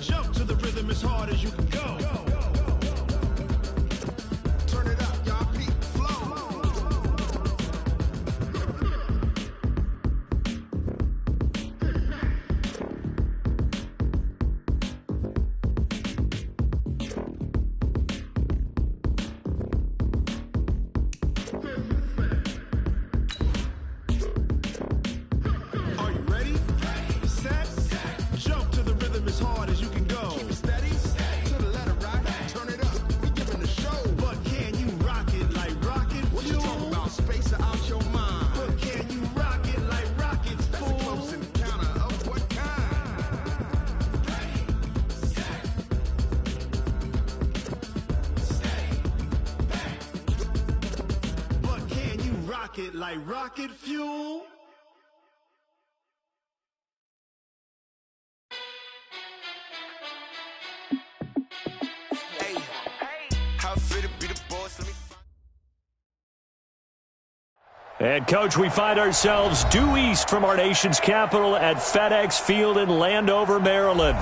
Jump to the rhythm as hard as you can go. Turn it up, y'all. Peak flow. Are you ready? Set. Jump to the rhythm as hard as you can go. Keep it steady. To the letter, right? Turn it up. We giving the show. But can you rock it like rocket fuel? What you talking about? Space it out your mind. But can you rock it like rockets, fool? That's a close encounter of what kind? Ready, set, stay back. But can you rock it like rocket fuel? Hey, how fit to be the boss? Let me. And, Coach, we find ourselves due east from our nation's capital at FedEx Field in Landover, Maryland.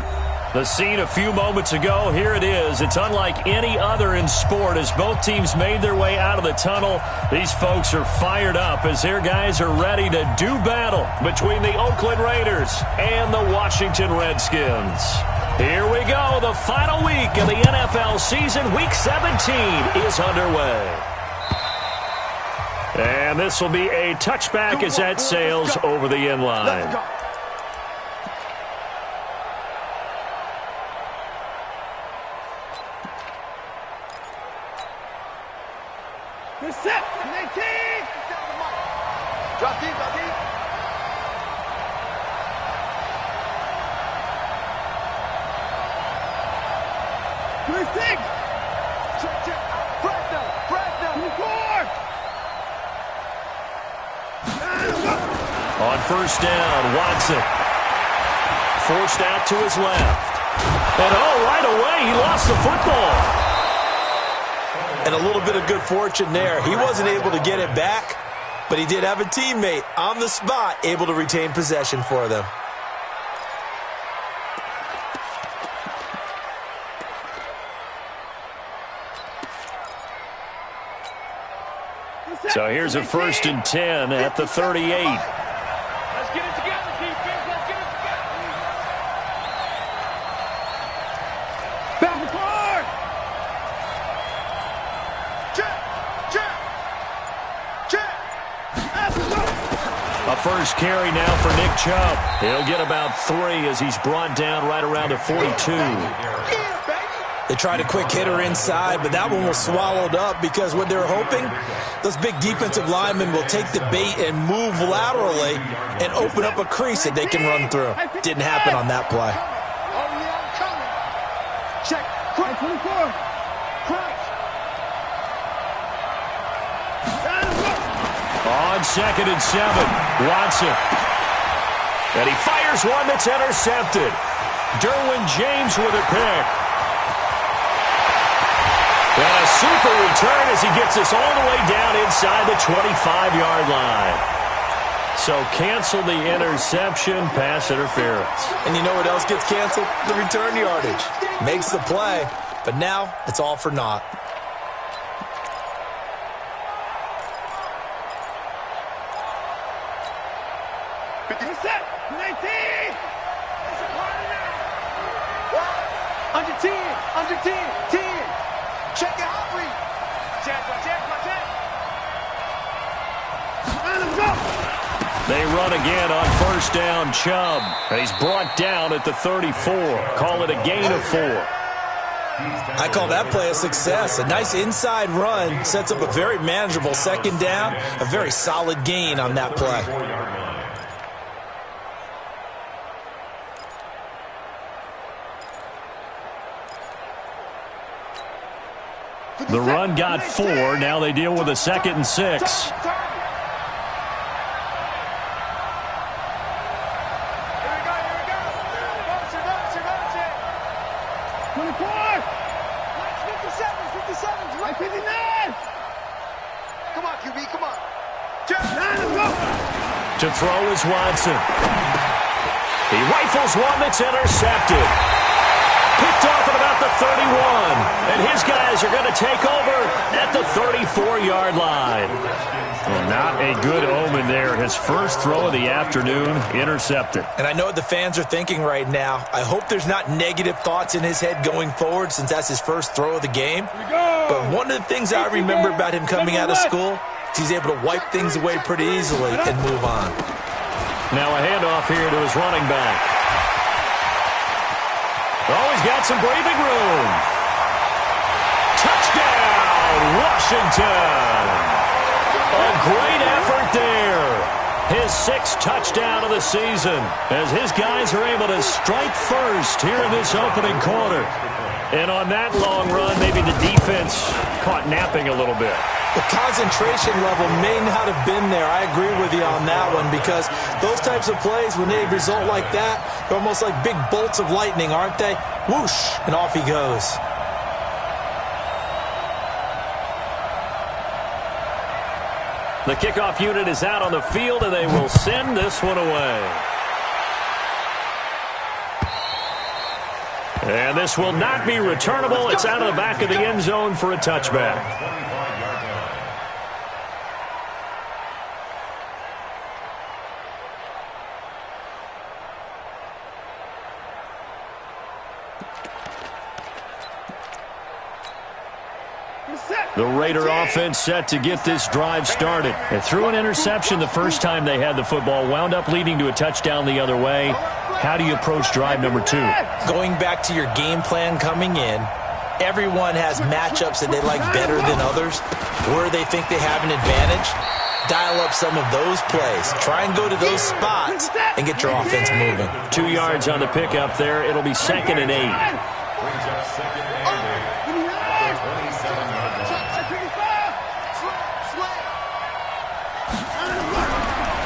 The scene a few moments ago, here it is. It's unlike any other in sport as both teams made their way out of the tunnel. These folks are fired up as their guys are ready to do battle between the Oakland Raiders and the Washington Redskins. Here we go. The final week of the NFL season, Week 17, is underway. And this will be a touchback as that sails over the end line. They're set. 19. Drop deep, drop deep. Check. Fresno. 24. On first down, Watson. Forced out to his left. And right away, he lost the football. And a little bit of good fortune there. He wasn't able to get it back, but he did have a teammate on the spot able to retain possession for them. So here's a 1st and 10 at the 38. Let's get it together, defense. Let's get it together. Back the car. Check. A first carry now for Nick Chubb. He'll get about 3 as he's brought down right around the 42. They tried a quick hitter inside, but that one was swallowed up because what they're hoping, those big defensive linemen will take the bait and move laterally and open up a crease that they can run through. Didn't happen on that play. Check. 24. On 2nd and 7, Watson. And he fires one that's intercepted. Derwin James with a pick. And a super return as he gets us all the way down inside the 25-yard line. So cancel the interception, pass interference. And you know what else gets canceled? The return yardage. Makes the play, but now it's all for naught. Set. 19. Under 10. 10. Check it out, please. Check. Let's go. They run again on first down, Chubb. And he's brought down at the 34. Call it a gain of 4. I call that play a success. A nice inside run sets up a very manageable 2nd down. A very solid gain on that play. The run got 4. Now they deal with a 2nd and 6. To throw is Watson. He rifles one that's intercepted. Picked off at about the 31. And his guys are going to take over at the 34-yard line. Well, not a good omen there. His first throw of the afternoon intercepted. And I know what the fans are thinking right now. I hope there's not negative thoughts in his head going forward since that's his first throw of the game. But one of the things I remember about him coming out of school is he's able to wipe things away pretty easily and move on. Now a handoff here to his running back. Oh, he's got some breathing room. Touchdown, Washington. A great effort there. His 6th touchdown of the season as his guys are able to strike first here in this opening quarter. And on that long run, maybe the defense caught napping a little bit. The concentration level may not have been there. I agree with you on that one because those types of plays, when they result like that, they're almost like big bolts of lightning, aren't they? Whoosh, and off he goes. The kickoff unit is out on the field, and they will send this one away. And this will not be returnable. It's out of the back of the end zone for a touchback. The Raider offense set to get this drive started. They threw an interception the first time they had the football, wound up leading to a touchdown the other way. How do you approach drive number 2? Going back to your game plan coming in, everyone has matchups that they like better than others, where they think they have an advantage. Dial up some of those plays. Try and go to those spots and get your offense moving. 2 yards on the pickup there. It'll be 2nd and 8.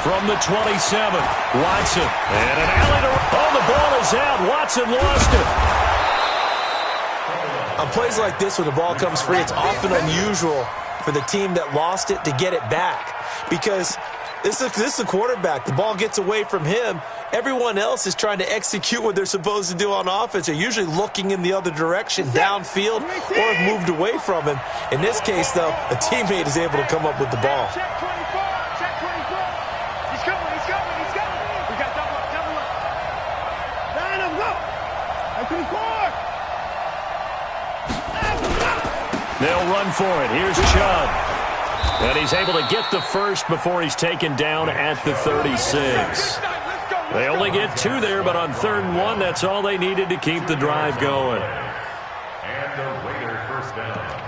From the 27, Watson. And an alley to... Oh, the ball is out. Watson lost it. On plays like this, when the ball comes free, it's often unusual for the team that lost it to get it back. Because this is the quarterback. The ball gets away from him. Everyone else is trying to execute what they're supposed to do on offense. They're usually looking in the other direction, downfield, or have moved away from him. In this case, though, a teammate is able to come up with the ball. They'll run for it. Here's Chubb. And he's able to get the first before he's taken down at the 36. They only get 2 there, but on 3rd and 1, that's all they needed to keep the drive going. And the Raider first down.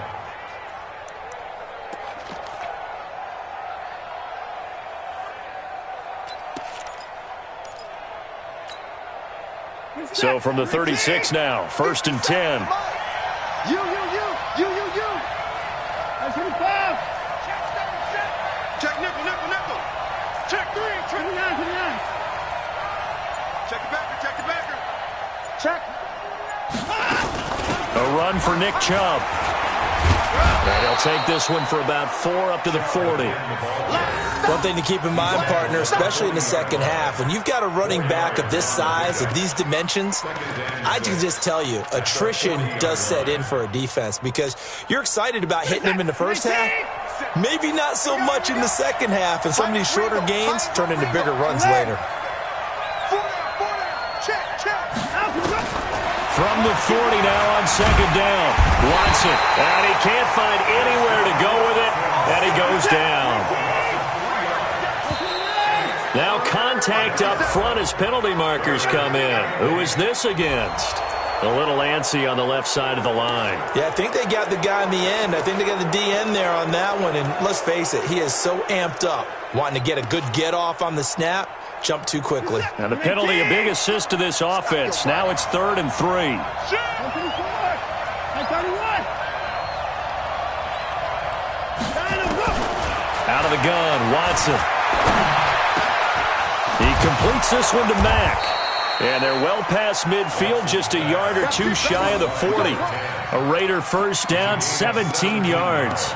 So from the 36 now, 1st and 10. You. That's 25. Check nickel. Check 3. 29. Check the backer. Check. A run for Nick Chubb. And he'll take this one for about 4 up to the 40. One thing to keep in mind, partner, especially in the second half, when you've got a running back of this size, of these dimensions, I can just tell you, attrition does set in for a defense because you're excited about hitting him in the first half, maybe not so much in the second half, and some of these shorter gains turn into bigger runs later. From the 40 now on 2nd down. Watson, and he can't find anywhere to go with it, and he goes down. Now contact up front as penalty markers come in. Who is this against? A little antsy on the left side of the line. Yeah, I think they got the guy in the end. I think they got the DN there on that one, and let's face it, he is so amped up, wanting to get a good get-off on the snap. Jump too quickly. And the penalty, a big assist to this offense. Now it's 3rd and 3. Out of the gun, Watson. He completes this one to Mack. And they're well past midfield, just a yard or 2 shy of the 40. A Raider first down, 17 yards.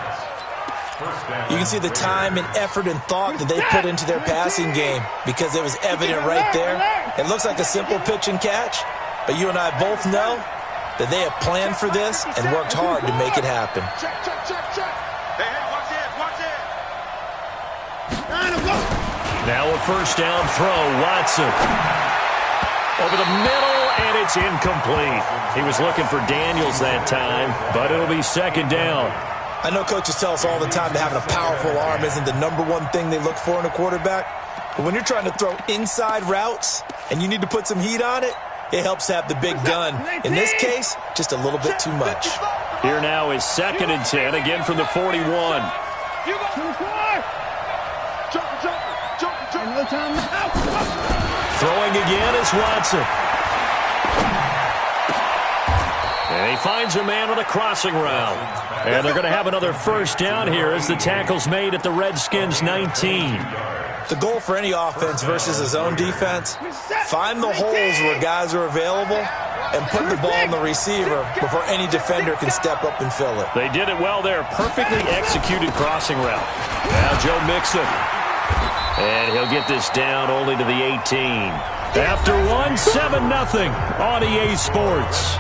You can see the time and effort and thought that they put into their passing game because it was evident right there. It looks like a simple pitch and catch, but you and I both know that they have planned for this and worked hard to make it happen. Check. Hey, watch it. Now a first down throw, Watson. Over the middle, and it's incomplete. He was looking for Daniels that time, but it'll be second down. I know coaches tell us all the time that having a powerful arm isn't the number one thing they look for in a quarterback. But when you're trying to throw inside routes and you need to put some heat on it, it helps to have the big gun. In this case, just a little bit too much. Here now is 2nd and 10, again from the 41. Throwing again is Watson. And he finds a man on a crossing route. And they're going to have another first down here as the tackle's made at the Redskins 19. The goal for any offense versus his own defense, find the holes where guys are available and put the ball on the receiver before any defender can step up and fill it. They did it well there. Perfectly executed crossing route. Now Joe Mixon. And he'll get this down only to the 18. After one, 7-0 on EA Sports.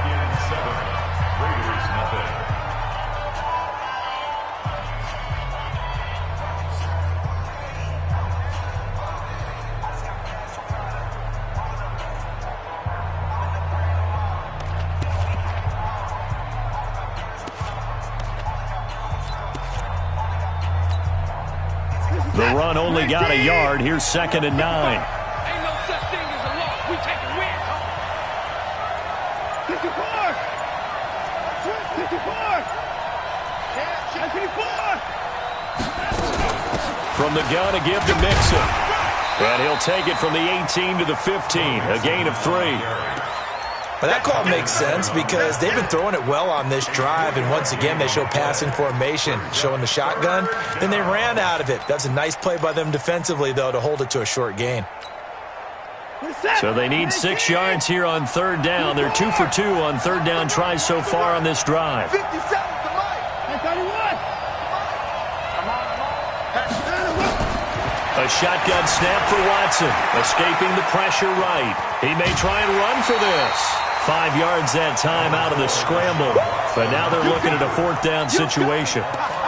The run only got a yard. Here's 2nd and 9. Ain't no such thing as a loss. We take a win. 54. 54. From the gun, a give to Mixon. And he'll take it from the 18 to the 15. A gain of 3. But that call makes sense because they've been throwing it well on this drive, and once again they show passing formation, showing the shotgun. Then they ran out of it. That's a nice play by them defensively, though, to hold it to a short gain. So they need 6 yards here on 3rd down. They're 2 for 2 on 3rd down tries so far on this drive. 57 to Mike. 31. A shotgun snap for Watson, escaping the pressure right. He may try and run for this. 5 yards that time out of the scramble. But now they're looking at a 4th down situation.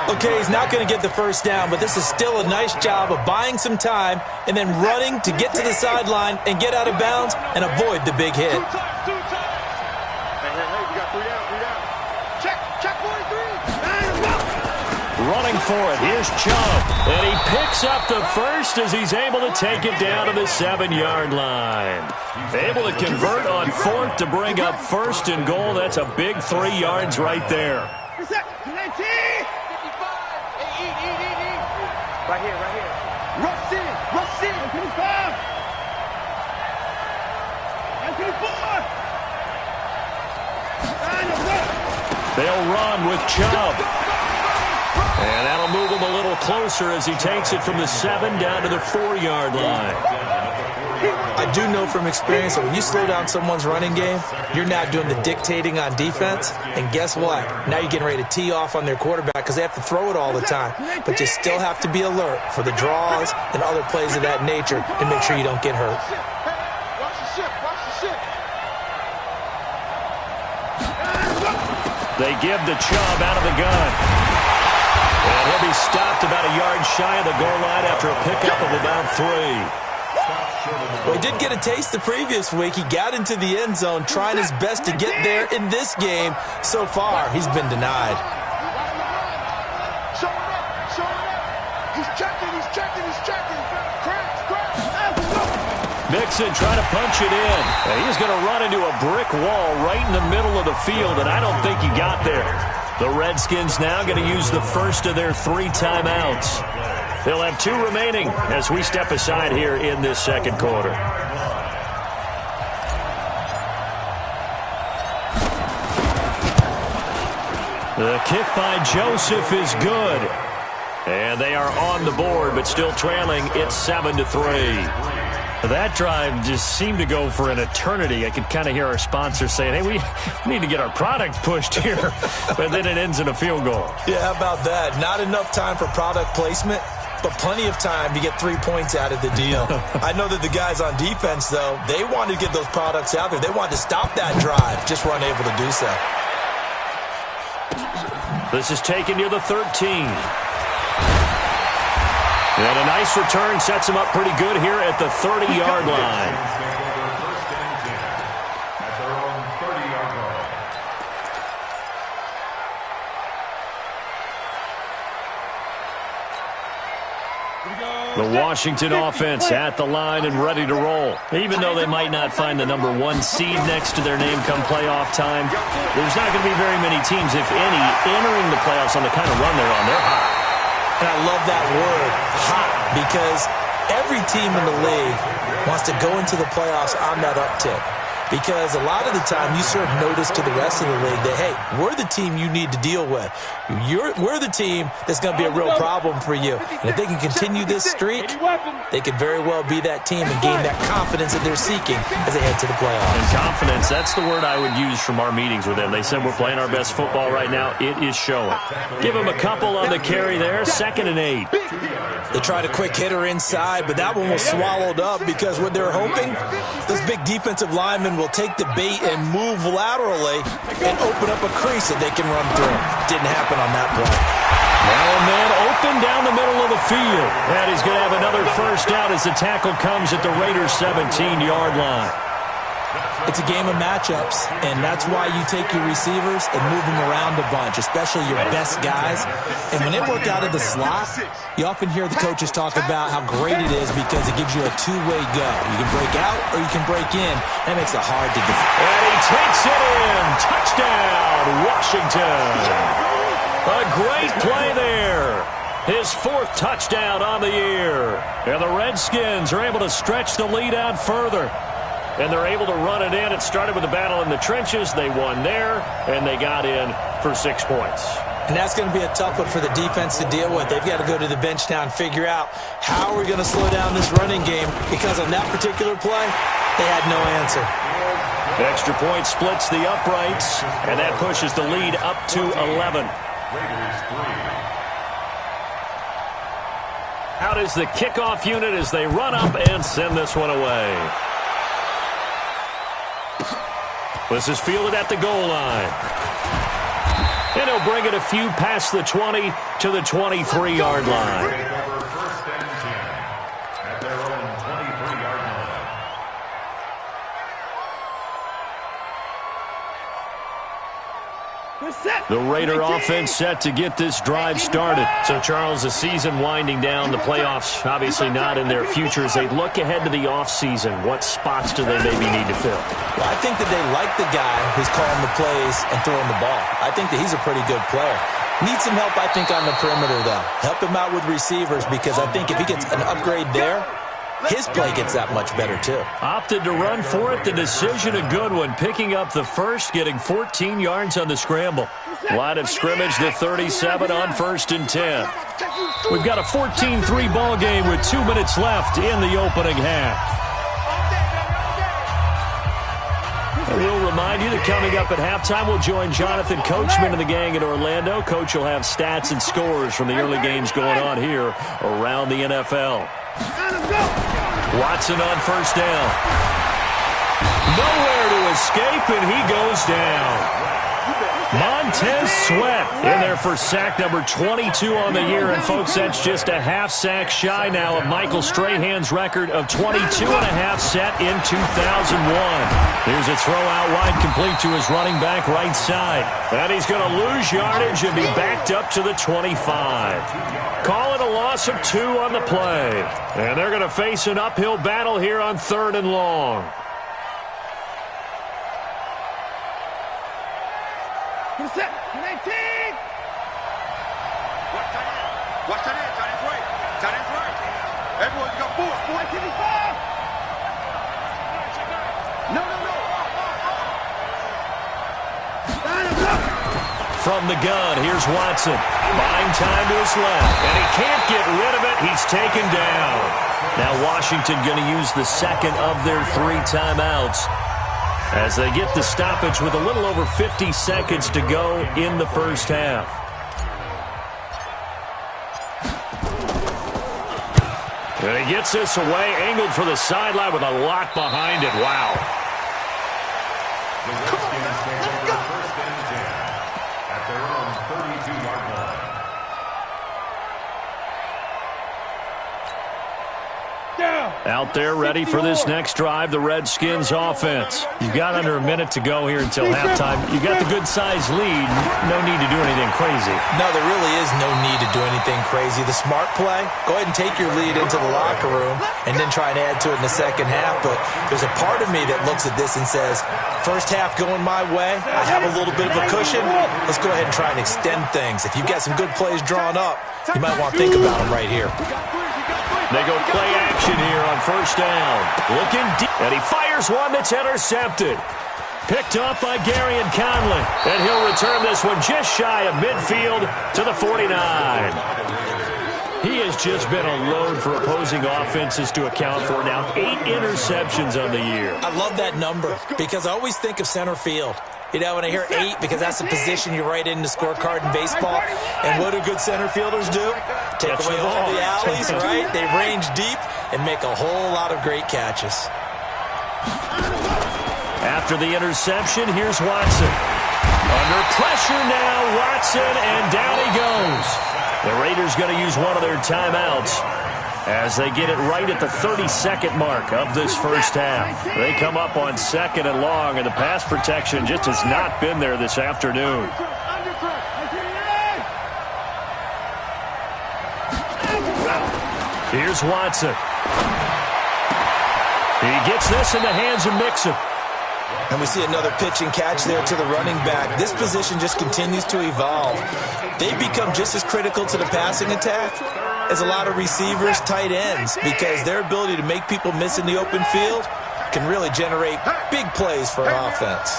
Okay, he's not going to get the first down, but this is still a nice job of buying some time and then running to get to the sideline and get out of bounds and avoid the big hit. Hey, we got 3 down. Check 43. Running for it, here's Chubb. And he picks up the first as he's able to take it down to the 7-yard line. Able to convert on 4th to bring up 1st and goal. That's a big 3 yards right there. Right here. Rush in. 55. They'll run with Chubb. And that'll move him a little closer as he takes it from the 7 down to the 4-yard line. I do know from experience that when you slow down someone's running game, you're not doing the dictating on defense. And guess what? Now you're getting ready to tee off on their quarterback because they have to throw it all the time. But you still have to be alert for the draws and other plays of that nature to make sure you don't get hurt. Watch the ship. They give to Chubb out of the gun. And he'll be stopped about a yard shy of the goal line after a pickup of about 3. Well, he did get a taste the previous week. He got into the end zone trying his best to get there in this game. So far, he's been denied. Show it up. He's checking. Mixon trying to punch it in. And he's going to run into a brick wall right in the middle of the field, and I don't think he got there. The Redskins now going to use the first of their 3 timeouts. They'll have 2 remaining as we step aside here in this second quarter. The kick by Joseph is good. And they are on the board, but still trailing. It's 7-3. That drive just seemed to go for an eternity. I could kind of hear our sponsor saying, hey, we need to get our product pushed here. But then it ends in a field goal. Yeah, how about that? Not enough time for product placement. but plenty of time to get 3 points out of the deal. I know that the guys on defense, though, they wanted to get those products out there. They wanted to stop that drive, just were unable to do so. This is taken near the 13. And a nice return sets him up pretty good here at the 30-yard line. The Washington offense at the line and ready to roll. Even though they might not find the number 1 seed next to their name come playoff time, there's not going to be very many teams, if any, entering the playoffs on the kind of run they're on. They're hot. And I love that word, hot, because every team in the league wants to go into the playoffs on that uptick. Because a lot of the time you serve notice to the rest of the league that, hey, we're the team you need to deal with. We're the team that's going to be a real problem for you. And if they can continue this streak, they could very well be that team and gain that confidence that they're seeking as they head to the playoffs. And confidence, that's the word I would use from our meetings with them. They said we're playing our best football right now. It is showing. Give them a couple on the carry there. 2nd and 8. They tried a quick hitter inside, but that one was swallowed up because what they're hoping, those big defensive linemen will take the bait and move laterally and open up a crease that they can run through. Didn't happen on that play. Now a man open down the middle of the field. And he's going to have another first down as the tackle comes at the Raiders' 17-yard line. It's a game of matchups, and that's why you take your receivers and move them around a bunch, especially your best guys. And when they work out of the slot, you often hear the coaches talk about how great it is because it gives you a two-way go. You can break out or you can break in. That makes it hard to defend. And he takes it in. Touchdown, Washington. A great play there. His 4th touchdown on the year. And the Redskins are able to stretch the lead out further. And they're able to run it in. It started with a battle in the trenches. They won there, and they got in for 6 points. And that's going to be a tough one for the defense to deal with. They've got to go to the bench now and figure out how are we going to slow down this running game, because on that particular play, they had no answer. Extra point splits the uprights, and that pushes the lead up to 11. Out is the kickoff unit as they run up and send this one away. This is fielded at the goal line. And he'll bring it a few past the 20 to the 23-yard line. First and 10 at their own 23-yard line. The Raider offense set to get this drive started. So, Charles, the season winding down, the playoffs obviously not in their future. As they look ahead to the offseason, what spots do they maybe need to fill? Well, I think that they like the guy who's calling the plays and throwing the ball. I think that he's a pretty good player. Needs some help, I think, on the perimeter, though. Help him out with receivers, because I think if he gets an upgrade there, his play gets that much better, too. Opted to run for it. The decision a good one. Picking up the first, getting 14 yards on the scramble. Line of scrimmage, the 37 on 1st and 10. We've got a 14-3 ball game with 2 minutes left in the opening half. And we'll remind you that coming up at halftime, we'll join Jonathan Coachman and the gang in Orlando. Coach will have stats and scores from the early games going on here around the NFL. Watson on first down. Nowhere to escape, and he goes down. Montez Sweat in there for sack number 22 on the year. And, folks, that's just a half sack shy now of Michael Strahan's record of 22 and a half set in 2001. Here's a throw out wide, complete to his running back right side. And he's going to lose yardage and be backed up to the 25. Call it a loss of 2 on the play. And they're going to face an uphill battle here on 3rd and long. From the gun, here's Watson. Buying time to his left, and he can't get rid of it. He's taken down. Now Washington going to use the second of their 3 timeouts as they get the stoppage with a little over 50 seconds to go in the first half. And he gets this away, angled for the sideline with a lot behind it. Wow. The Redskins take over first and 10 at their own 32-yard line. Out there ready for this next drive, the Redskins offense. You've got under a minute to go here until halftime. You've got the good-sized lead. No need to do anything crazy. No, there really is no need to do anything crazy. The smart play, go ahead and take your lead into the locker room and then try and add to it in the second half. But there's a part of me that looks at this and says, first half going my way, I have a little bit of a cushion. Let's go ahead and try and extend things. If you've got some good plays drawn up, you might want to think about them right here. They go play action here on first down. Looking deep, and he fires one that's intercepted. Picked up by Gary and Conley. And he'll return this one just shy of midfield to the 49. He has just been a load for opposing offenses to account for now. 8 interceptions on the year. I love that number because I always think of center field. You know, when I hear 8, because that's the position you write in the scorecard in baseball. And what do good center fielders do? Take away all the alleys, right? They range deep and make a whole lot of great catches. After the interception, here's Watson. Under pressure now, Watson, and down he goes. The Raiders going to use one of their timeouts as they get it right at the 30-second mark of this first half. They come up on 2nd and long, and the pass protection just has not been there this afternoon. Here's Watson. He gets this in the hands of Mixon. And we see another pitch and catch there to the running back. This position just continues to evolve. They become just as critical to the passing attack as a lot of receivers, tight ends, because their ability to make people miss in the open field can really generate big plays for an offense.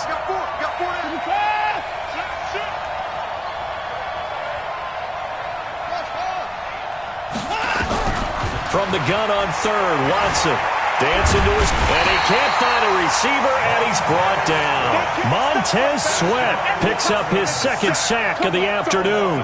From the gun on 3rd, Watson dancing to his, and he can't find a receiver, and he's brought down. Montez Sweat picks up his 2nd sack of the afternoon.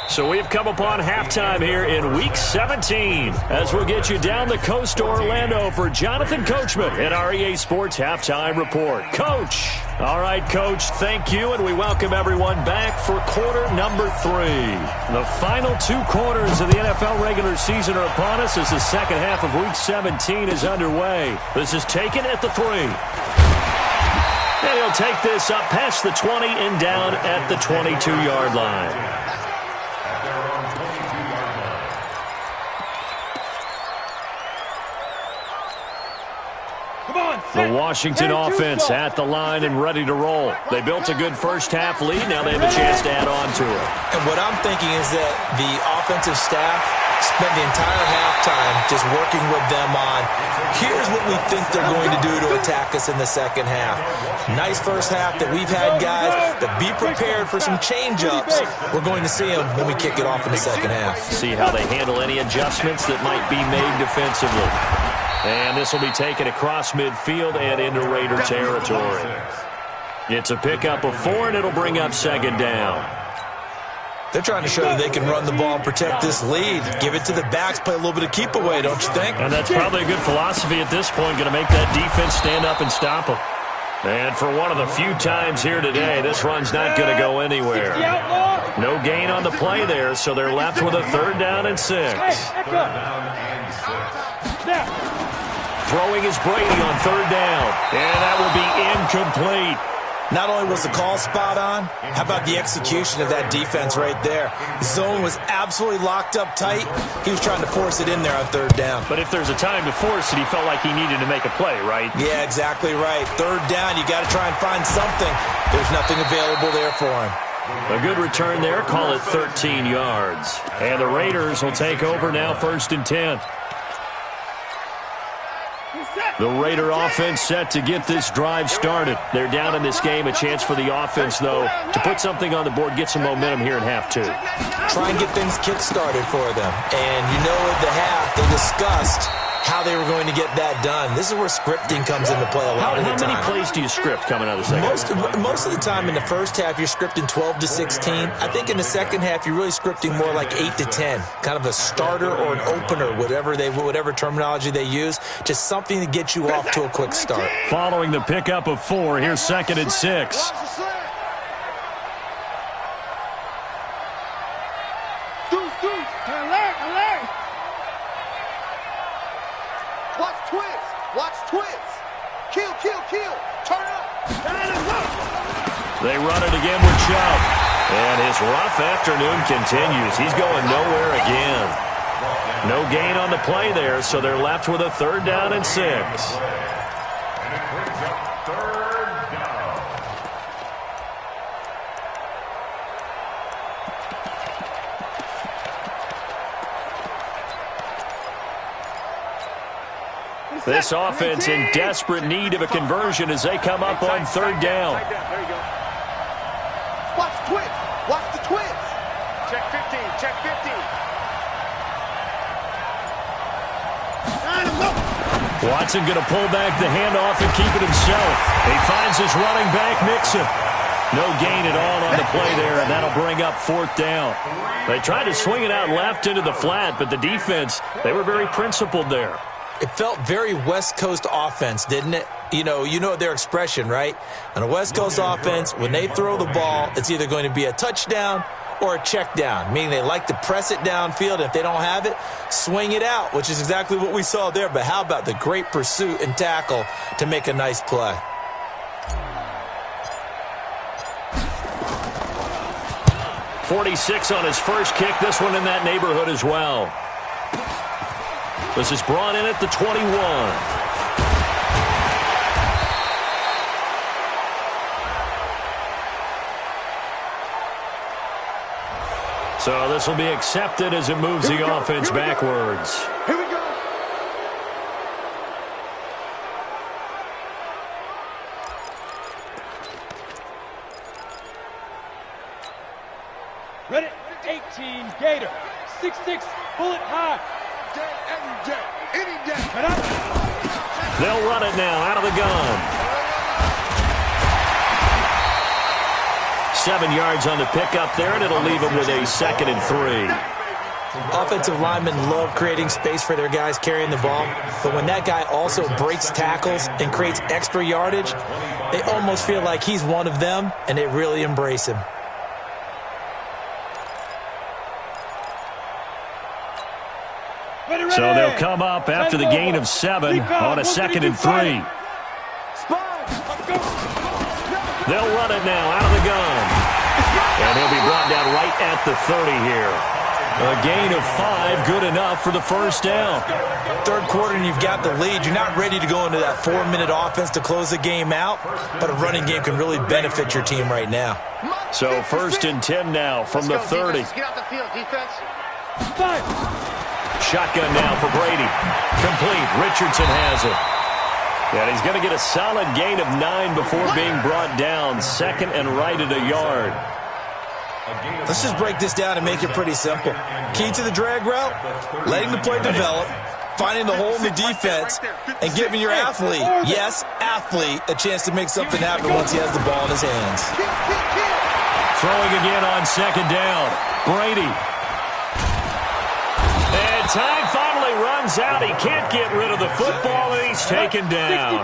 So we've come upon halftime here in Week 17 as we'll get you down the coast to Orlando for Jonathan Coachman at our EA Sports Halftime Report. Coach. All right, Coach, thank you, and we welcome everyone back for quarter number 3. The final 2 quarters of the NFL regular season are upon us as the second half of Week 17 is underway. This is taken at the 3. And he'll take this up past the 20 and down at the 22-yard line. The Washington offense at the line and ready to roll. They built a good first half lead. Now they have a chance to add on to it. And what I'm thinking is that the offensive staff spent the entire halftime just working with them on, here's what we think they're going to do to attack us in the second half. Nice first half that we've had, guys, but be prepared for some change-ups. We're going to see them when we kick it off in the second half. See how they handle any adjustments that might be made defensively. And this will be taken across midfield and into Raider territory. It's a pickup of 4, and it'll bring up 2nd down. They're trying to show that they can run the ball and protect this lead. Give it to the backs, play a little bit of keep away, don't you think? And that's probably a good philosophy at this point, going to make that defense stand up and stop them. And for one of the few times here today, this run's not going to go anywhere. No gain on the play there, so they're left with a 3rd down and 6. Throwing is Brady on 3rd down, and that will be incomplete. Not only was the call spot on, how about the execution of that defense right there? Zone was absolutely locked up tight. He was trying to force it in there on 3rd down. But if there's a time to force it, he felt like he needed to make a play, right? Yeah, exactly right. 3rd down, you got to try and find something. There's nothing available there for him. A good return there, call it 13 yards. And the Raiders will take over now 1st and 10. The Raider offense set to get this drive started. They're down in this game. A chance for the offense, though, to put something on the board, get some momentum here in half 2. Try and get things kick-started for them. And you know at the half, they discussed how they were going to get that done. This is where scripting comes into play a lot of the time. How many plays do you script coming out of the second? Most of the time in the first half, you're scripting 12 to 16. I think in the second half, you're really scripting more like 8 to 10, kind of a starter or an opener, whatever terminology they use, just something to get you off to a quick start. Following the pickup of 4, here's 2nd and 6. They run it again with Chubb. And his rough afternoon continues. He's going nowhere again. No gain on the play there, so they're left with a 3rd down and 6. And it brings up 3rd down. This offense in desperate need of a conversion as they come up on 3rd down. There you go. Watch twist. Watch the twist. Check 15. Check 15. Watson going to pull back the handoff and keep it himself. He finds his running back, Mixon. No gain at all on the play there, and that'll bring up 4th down. They tried to swing it out left into the flat, but the defense, they were very principled there. It felt very West Coast offense, didn't it? You know their expression, right? On a West Coast offense, when they throw the ball, it's either going to be a touchdown or a check down, meaning they like to press it downfield, and if they don't have it, swing it out, which is exactly what we saw there. But how about the great pursuit and tackle to make a nice play? .46 on his first kick, this one in that neighborhood as well. This is brought in at the 21. So this will be accepted as it moves the offense backwards. Here we go. Ready? 18 Gator. 6'6", bullet high. Every day, any day. They'll run it now out of the gun. 7 yards on the pickup there, and it'll leave them with a 2nd and 3. Offensive linemen love creating space for their guys carrying the ball, but when that guy also breaks tackles and creates extra yardage, they almost feel like he's one of them, and they really embrace him. So they'll come up after the gain of 7 on a 2nd and 3. They'll run it now out of the gun. And he'll be brought down right at the 30 here. A gain of 5, good enough for the 1st down. 3rd quarter and you've got the lead. You're not ready to go into that 4-minute offense to close the game out, but a running game can really benefit your team right now. So 1st and 10 now from the 30. Get out the field, defense. Shotgun now for Brady. Complete. Richardson has it. And he's going to get a solid gain of 9 before being brought down. 2nd and right at a yard. Let's just break this down and make it pretty simple. Key to the drag route, letting the play develop, finding the hole in the defense, and giving your athlete, yes, athlete, a chance to make something happen once he has the ball in his hands. Throwing again on 2nd down. Brady. And time finally runs out. He can't get rid of the football, and he's taken down.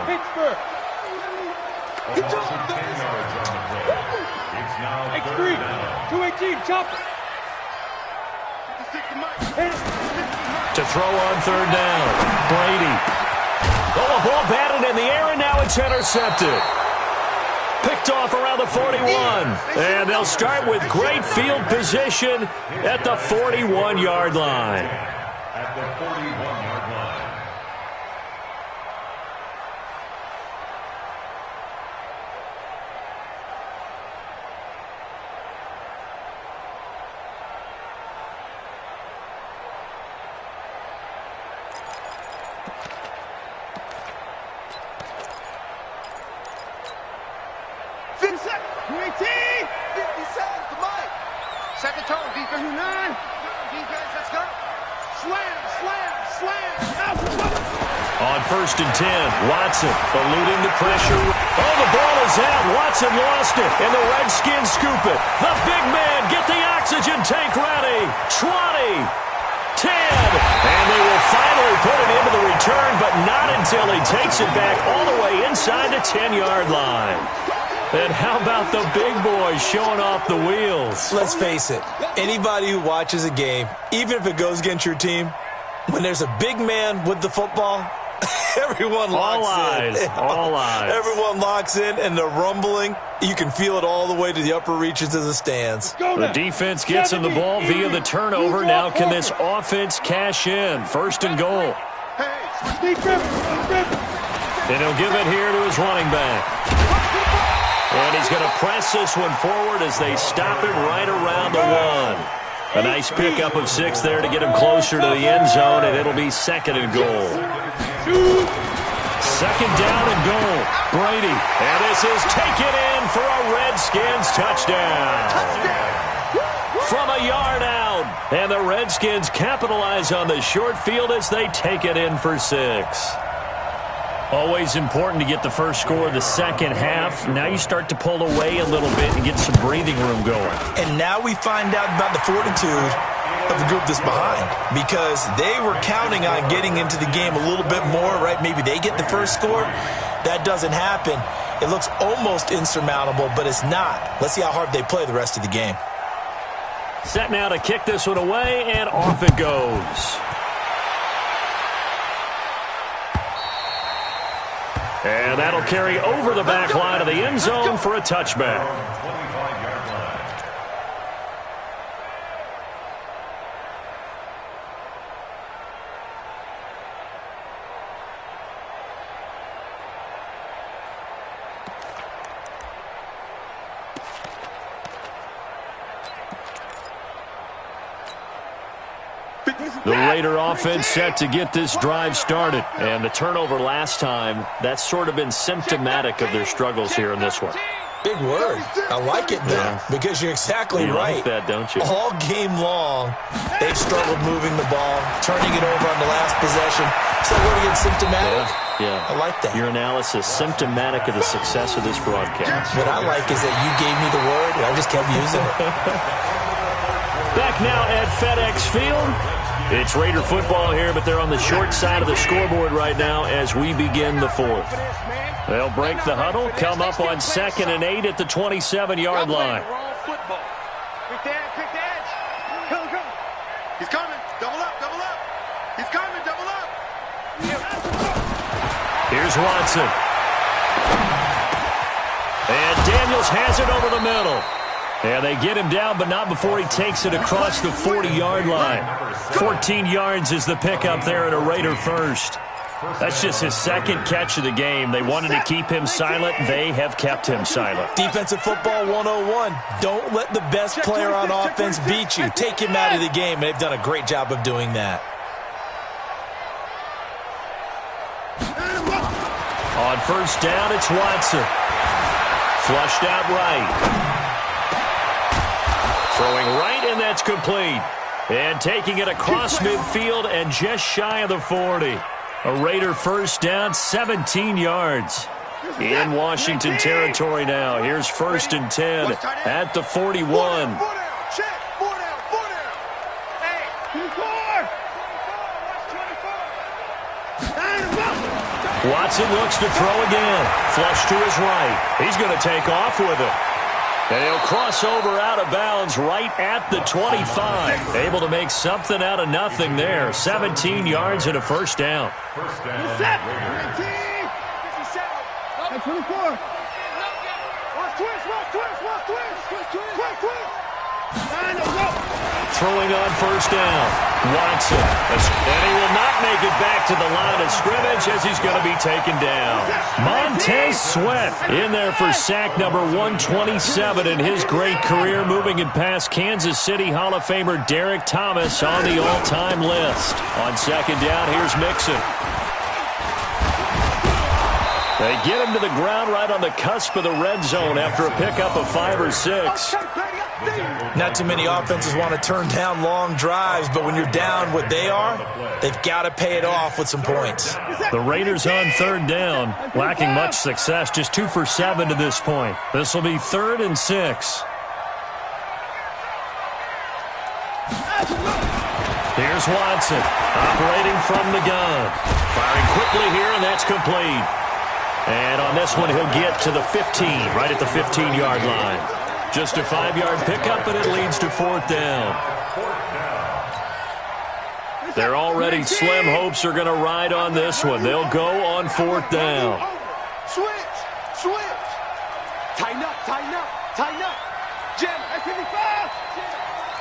X3, 218, chop it. To throw on 3rd down. Brady. Oh, a ball batted in the air, and now it's intercepted. Picked off around the 41. And they'll start with great field position at the 41-yard line. At the 41-yard line. Second tone, defense. 9. Defense, let's go. Slam, slam, slam. On 1st and 10, Watson eluding the pressure. Oh, the ball is out. Watson lost it, and the Redskins scoop it. The big man, get the oxygen tank ready. 20, 10, and they will finally put it into the return, but not until he takes it back all the way inside the 10-yard line. And how about the big boys showing off the wheels? Let's face it, anybody who watches a game, even if it goes against your team, when there's a big man with the football, everyone locks in. All eyes. Everyone locks in, and the rumbling, you can feel it all the way to the upper reaches of the stands. The defense gets him the ball via the turnover. Now can this offense cash in? 1st and goal. And he'll give it here to his running back. And he's going to press this one forward as they stop it right around the 1. A nice pickup of 6 there to get him closer to the end zone, and it'll be 2nd and goal. 2nd down and goal. Brady, and this is taken in for a Redskins touchdown. From a yard out, and the Redskins capitalize on the short field as they take it in for 6. Always important to get the first score of the second half. Now you start to pull away a little bit and get some breathing room going. And now we find out about the fortitude of the group that's behind, because they were counting on getting into the game a little bit more, right? Maybe they get the first score. That doesn't happen. It looks almost insurmountable, but it's not. Let's see how hard they play the rest of the game. Set now to kick this one away, and off it goes. And that'll carry over the back line of the end zone for a touchback. The Raider offense set to get this drive started. And the turnover last time, that's sort of been symptomatic of their struggles here in this one. Big word. I like it, though, because you're exactly right. You like that, don't you? All game long, they've struggled moving the ball, turning it over on the last possession. So we're going to get symptomatic. Yeah. I like that. Your analysis, symptomatic of the success of this broadcast. What I like is that you gave me the word, and I just kept using it. Back now at FedEx Field. It's Raider football here, but they're on the short side of the scoreboard right now as we begin the 4th. They'll break the huddle, come up on 2nd and 8 at the 27-yard line. Quick the edge. Go. He's coming. Double up. He's coming. Double up. Here's Watson. And Daniels has it over the middle. And they get him down, but not before he takes it across the 40-yard line. 14 yards is the pickup there at a Raider first. That's just his 2nd catch of the game. They wanted to keep him silent. They have kept him silent. Defensive football 101. Don't let the best player on offense beat you. Take him out of the game. They've done a great job of doing that. On 1st down, it's Watson. Flushed out right. Throwing right, and that's complete. And taking it across midfield and just shy of the 40. A Raider first down, 17 yards. In Washington territory now. Here's 1st and 10 at the 41. Watson looks to throw again. Flush to his right. He's going to take off with it. And he'll cross over out of bounds right at the 25. Able to make something out of nothing there. 17 yards and a first down. First down. 24. Watch twist. Throwing on 1st down. Watson. And he will not make it back to the line of scrimmage as he's going to be taken down. Montez Sweat in there for sack number 127 in his great career, moving it past Kansas City Hall of Famer Derek Thomas on the all-time list. On 2nd down, here's Mixon. They get him to the ground right on the cusp of the red zone after a pickup of 5 or 6. Not too many offenses want to turn down long drives, but when you're down what they are, They've got to pay it off with some points. The Raiders on third down, lacking much success, just 2 for 7 to this point. This will be 3rd and 6. Here's Watson, operating from the gun. Firing quickly here, and that's complete. And on this one, he'll get to the 15, right at the 15-yard line. Just a 5-yard pickup, and it leads to 4th down. Their already slim hopes are going to ride on this one. They'll go on 4th down. Switch. Tighten up. Jim, F55.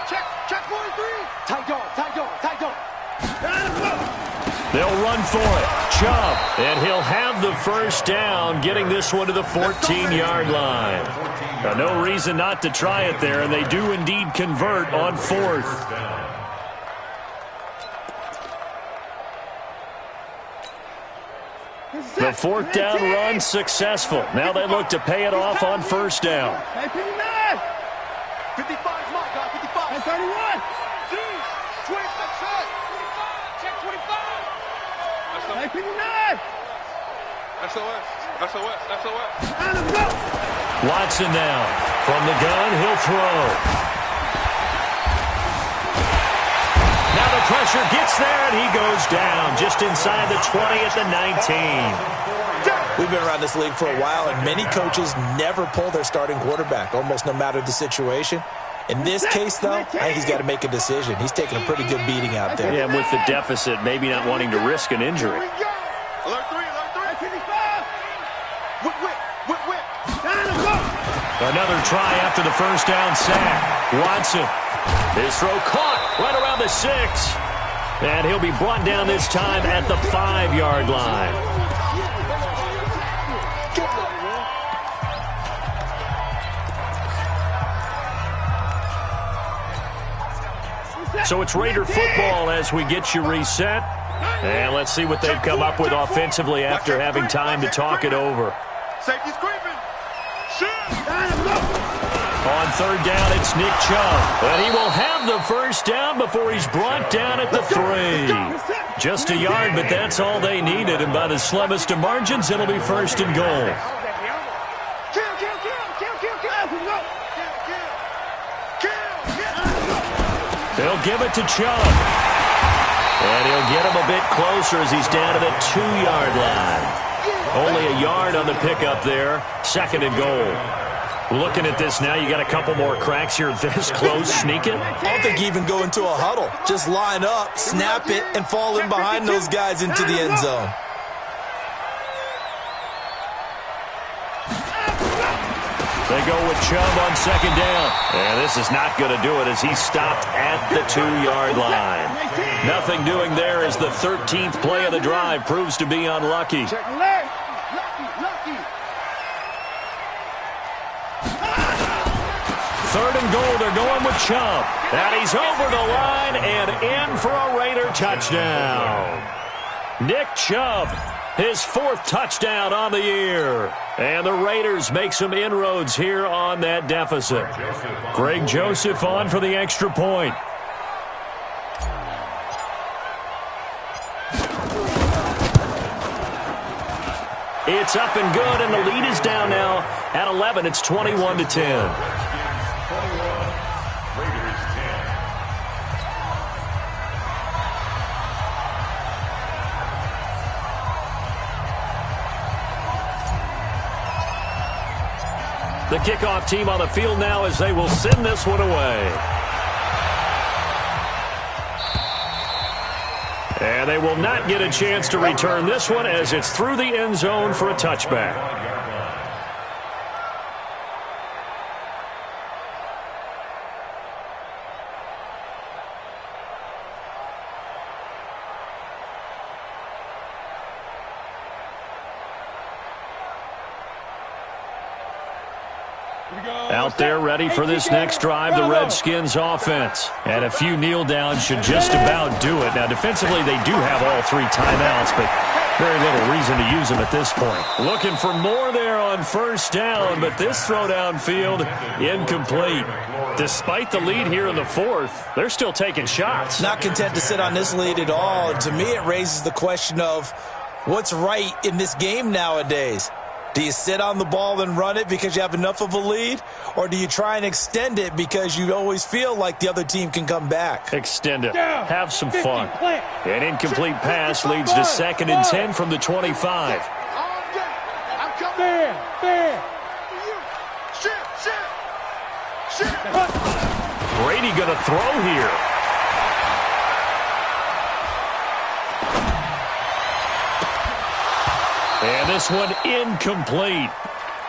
Check 43. Tight guard. They'll run for it. Chubb, and he'll have the first down, getting this one to the 14-yard line. Now, no reason not to try it there, and they do indeed convert on 4th. The 4th down run successful. Now they look to pay it off on 1st down. 55 is my guy, 55. 31. Switch, that's it. 55, check 25. Hey, 59. SOS. Watson now. From the gun, he'll throw. Now the pressure gets there, and he goes down just inside the 20 at the 19. We've been around this league for a while, and many coaches never pull their starting quarterback, almost no matter the situation. In this case, though, I think he's got to make a decision. He's taking a pretty good beating out there. Yeah, and with the deficit, maybe not wanting to risk an injury. Alert 3. 55. Whip. Another try after the first down sack. Watson, his throw caught right around the 6. And he'll be brought down this time at the 5-yard line. So it's Raider football as we get you reset. And let's see what they've come up with offensively after having time to talk it over. Safety's creeping. On 3rd down, it's Nick Chubb. And he will have the first down before he's brought down at the 3. Just a yard, but that's all they needed. And by the slimmest of margins, it'll be 1st and goal. They'll give it to Chubb. And he'll get him a bit closer as he's down to the 2-yard line. Only a yard on the pickup there. 2nd and goal. Looking at this now, you got a couple more cracks here this close. Sneak it. I don't think you even go into a huddle. Just line up, snap it, and fall in behind those guys into the end zone. They go with Chubb on 2nd down. And this is not going to do it as he's stopped at the 2-yard line. Nothing doing there as the 13th play of the drive proves to be unlucky. Check alert. Lucky. 3rd and goal, they're going with Chubb. And he's over the line and in for a Raider touchdown. Nick Chubb, his 4th touchdown on the year. And the Raiders make some inroads here on that deficit. Greg Joseph on for the extra point. It's up and good, and the lead is down now at 11. It's 21-10. The kickoff team on the field now as they will send this one away. And they will not get a chance to return this one as it's through the end zone for a touchback. Out there ready for this next drive, the Redskins offense. And a few kneel downs should just about do it. Now, defensively, they do have all 3 timeouts, but Very little reason to use him at this point. Looking for more there on first down, but this throw downfield incomplete. Despite the lead here in the fourth, they're still taking shots. Not content to sit on this lead at all. And to me, it raises the question of what's right in this game nowadays. Do you sit on the ball and run it because you have enough of a lead? Or do you try and extend it because you always feel like the other team can come back? Extend it. Have some fun. An incomplete pass leads to 2nd and 10 from the 25. I'm coming. There. Shit. Brady going to throw here. And this one incomplete.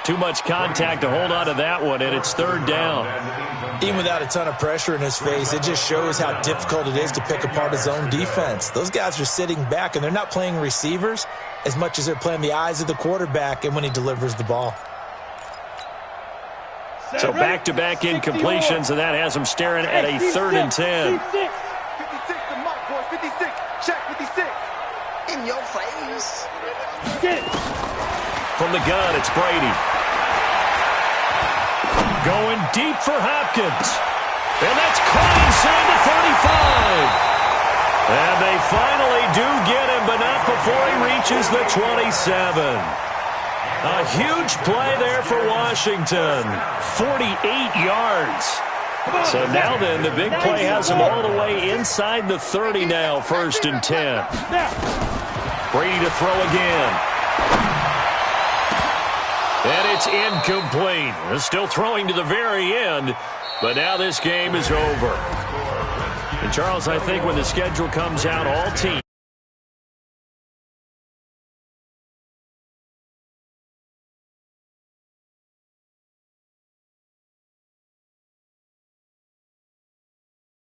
Too much contact to hold on to that one, and it's 3rd down. Even without a ton of pressure in his face, it just shows how difficult it is to pick apart his own defense. Those guys are sitting back, and they're not playing receivers as much as they're playing the eyes of the quarterback and when he delivers the ball. So back-to-back incompletions, and that has them staring at a 3rd and 10. 56, the mark, boys. 56. Check 56. In your face. From the gun, it's Brady. Going deep for Hopkins. And that's caught inside the 35. And they finally do get him, but not before he reaches the 27. A huge play there for Washington. 48 yards. So now then, the big play has him all the way inside the 30 now, 1st and 10. Brady to throw again. And it's incomplete. They're still throwing to the very end, but now this game is over. And Charles, I think when the schedule comes out, all teams